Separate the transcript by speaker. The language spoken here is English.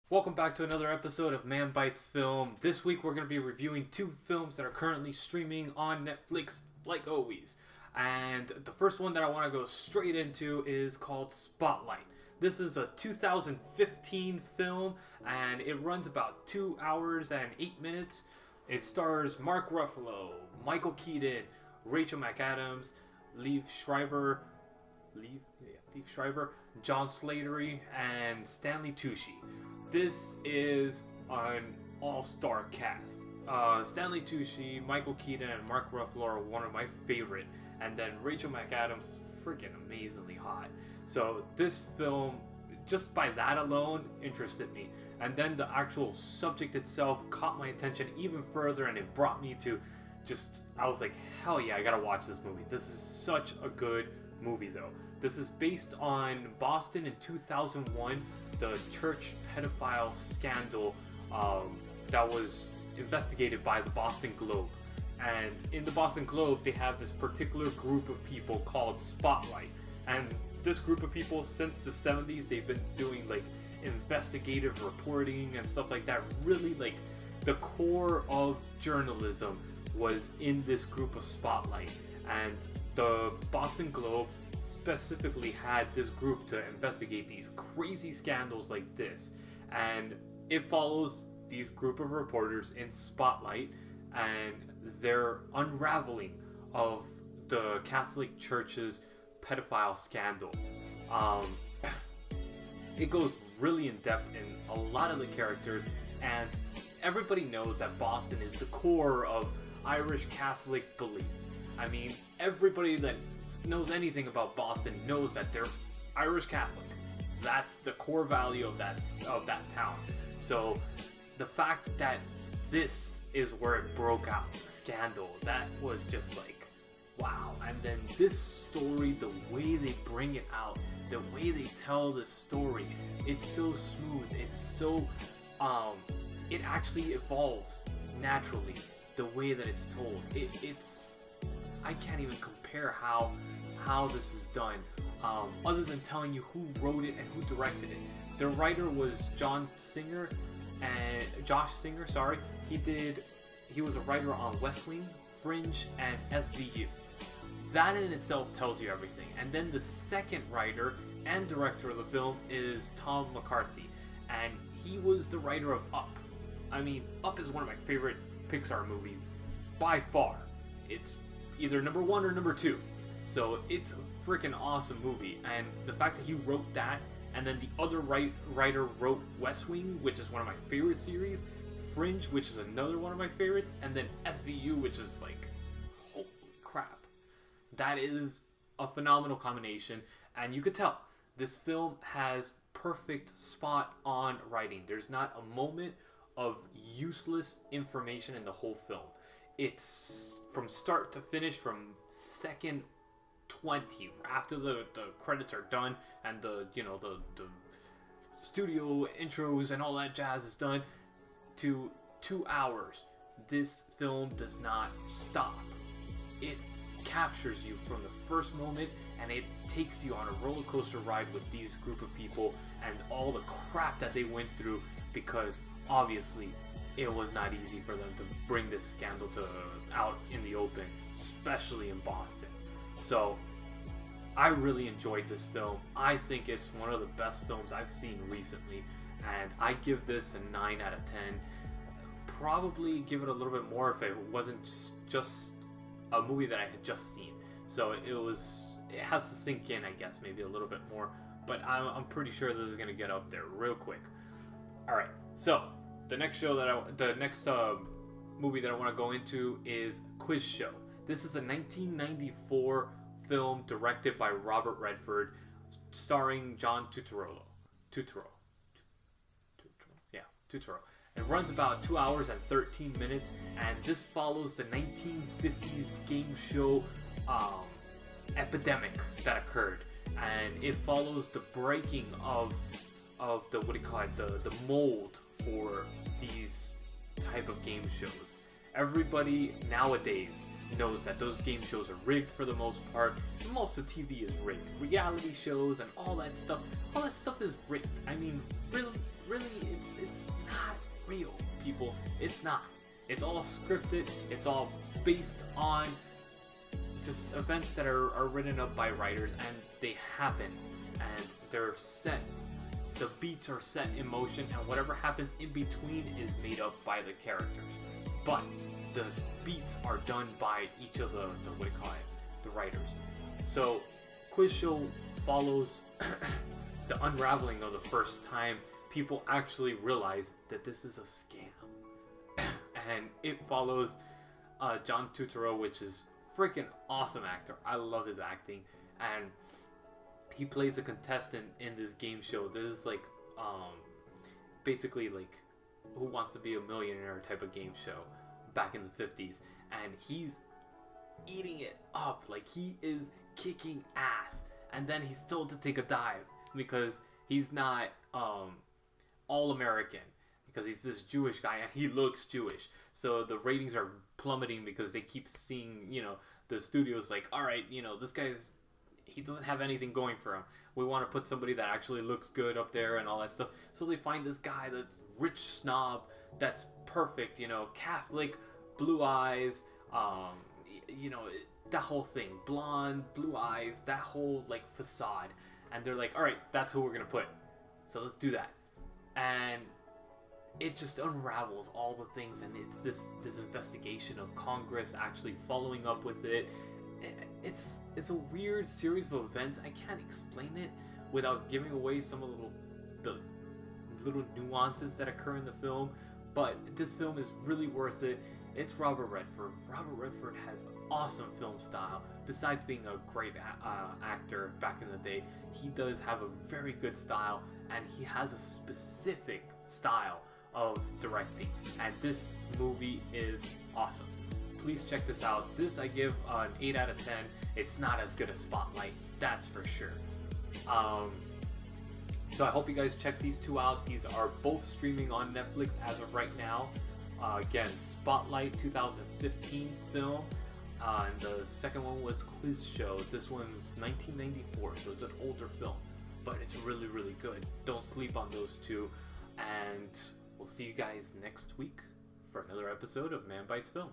Speaker 1: Welcome back to another episode of Man Bites Film. This week we're going to be reviewing two films that are currently streaming on Netflix, like always. And the first one that I want to go straight into is called Spotlight. This is a 2015 film, and it runs about 2 hours and 8 minutes. It stars Mark Ruffalo, Michael Keaton, Rachel McAdams, Liev Schreiber, John Slattery, and Stanley Tucci. This is an all-star cast. Stanley Tucci, Michael Keaton, and Mark Ruffalo are one of my favorite. And then Rachel McAdams is freaking amazingly hot. So this film, just by that alone, interested me. And then the actual subject itself caught my attention even further, and it brought me to I was like, hell yeah, I gotta watch this movie. This is such a good movie though. This is based on Boston in 2001, the church pedophile scandal that was investigated by the Boston Globe. And in the Boston Globe, they have this particular group of people called Spotlight. And this group of people, since the 70s, they've been doing like investigative reporting and stuff like that. Really, like, the core of journalism was in this group of Spotlight. And the Boston Globe specifically had this group to investigate these crazy scandals like this. And it follows these group of reporters in Spotlight and their unraveling of the Catholic Church's pedophile scandal. It goes really in depth in a lot of the characters, and everybody knows that Boston is the core of Irish Catholic belief. I mean, everybody that knows anything about Boston knows that they're Irish Catholic. That's the core value of that town. So the fact that this is where it broke out, the scandal, that was just like, wow. And then this story, the way they bring it out, the way they tell the story, it's so smooth, it's so it actually evolves naturally the way that it's told. It's I can't even compare how this is done, other than telling you who wrote it and who directed it. The writer was Josh Singer. Sorry, he was a writer on West Wing, Fringe, and SVU. That in itself tells you everything. And then the second writer and director of the film is Tom McCarthy, and he was the writer of Up. I mean, Up is one of my favorite Pixar movies by far. It's either number 1 or number 2. So it's a freaking awesome movie. And the fact that he wrote that, and then the other writer wrote West Wing, which is one of my favorite series, Fringe, which is another one of my favorites, and then SVU, which is like, holy crap. That is a phenomenal combination, and you could tell this film has perfect spot on writing. There's not a moment of useless information in the whole film. It's from start to finish, from second 20, after the credits are done and the studio intros and all that jazz is done, to 2 hours. This film does not stop. It captures you from the first moment, and it takes you on a roller coaster ride with these group of people and all the crap that they went through, because obviously it was not easy for them to bring this scandal out in the open, especially in Boston. So I really enjoyed this film. I think it's one of the best films I've seen recently, and I give this a 9 out of 10. Probably give it a little bit more if it wasn't just a movie that I had just seen. So it has to sink in, I guess, maybe a little bit more, but I'm pretty sure this is going to get up there real quick. Alright, so the next movie that I want to go into is Quiz Show. This is a 1994 film directed by Robert Redford, starring John Turturro. It runs about 2 hours and 13 minutes, and this follows the 1950s game show epidemic that occurred, and it follows the breaking of the the mold for these type of game shows. Everybody nowadays knows that those game shows are rigged for the most part. Most of TV is rigged. Reality shows and all that stuff is rigged. I mean, really, real, people. It's not. It's all scripted. It's all based on just events that are written up by writers, and they happen, and they're set. The beats are set in motion, and whatever happens in between is made up by the characters. But the beats are done by each of the the writers. So Quiz Show follows the unraveling of the first time people actually realize that this is a scam. And it follows John Turturro, which is freaking awesome actor. I love his acting, and he plays a contestant in this game show. This is like basically like Who Wants to Be a Millionaire type of game show back in the 50s, and he's eating it up. Like, he is kicking ass, and then he's told to take a dive because he's not all American, because he's this Jewish guy and he looks Jewish. So the ratings are plummeting because they keep seeing, you know, the studio's like, all right, you know, this guy's, he doesn't have anything going for him. We want to put somebody that actually looks good up there and all that stuff. So they find this guy that's rich snob, that's perfect, you know, Catholic, blue eyes, you know, that whole thing, blonde, blue eyes, that whole like facade. And they're like, all right, that's who we're gonna put. So let's do that. And it just unravels all the things, and it's this investigation of Congress actually following up with it. It's a weird series of events. I can't explain it without giving away some of the little nuances that occur in the film, but this film is really worth it. It's Robert Redford. Robert Redford has awesome film style. Besides being a great actor back in the day, he does have a very good style, and he has a specific style of directing, and this movie is awesome. Please check this out. This I give an 8 out of 10. It's not as good as Spotlight, that's for sure. So I hope you guys check these two out. These are both streaming on Netflix as of right now. Again, Spotlight, 2015 film, and the second one was Quiz Show. This one's 1994, so it's an older film, but it's really, really good. Don't sleep on those two, and we'll see you guys next week for another episode of Man Bites Film.